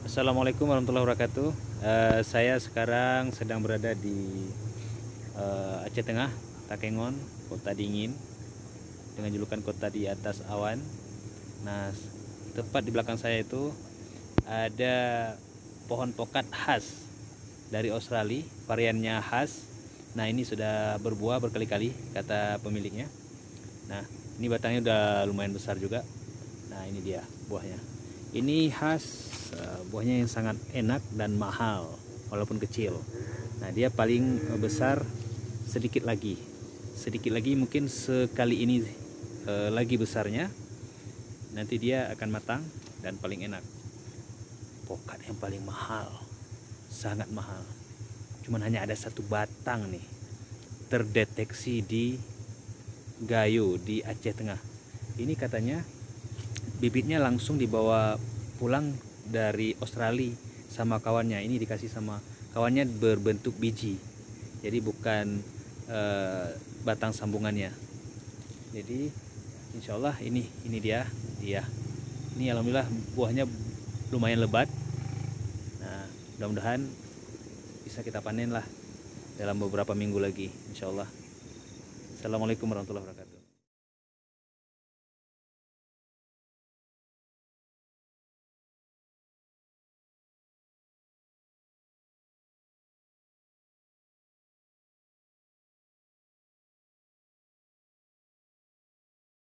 Assalamualaikum warahmatullahi wabarakatuh. Saya sekarang sedang berada di Aceh Tengah, Takengon, kota dingin dengan julukan kota di atas awan. Nah, tepat di belakang saya itu ada pohon pokat khas dari Australia, variannya khas. Nah, ini sudah berbuah berkali-kali kata pemiliknya. Nah, ini batangnya udah lumayan besar juga. Nah, ini dia buahnya. Ini khas, buahnya yang sangat enak dan mahal walaupun kecil. Nah, dia paling besar sedikit lagi. Sedikit lagi mungkin sekali ini lagi besarnya. Nanti dia akan matang dan paling enak. Pokat yang paling mahal. Sangat mahal. Cuman hanya ada satu batang nih terdeteksi di Gayo di Aceh Tengah. Ini katanya bibitnya langsung dibawa pulang dari Australia sama kawannya. Ini dikasih sama kawannya berbentuk biji, jadi bukan batang sambungannya. Jadi insya Allah ini dia. Ini alhamdulillah buahnya lumayan lebat. Nah, mudah-mudahan bisa kita panen lah dalam beberapa minggu lagi insya Allah. Assalamualaikum warahmatullahi wabarakatuh.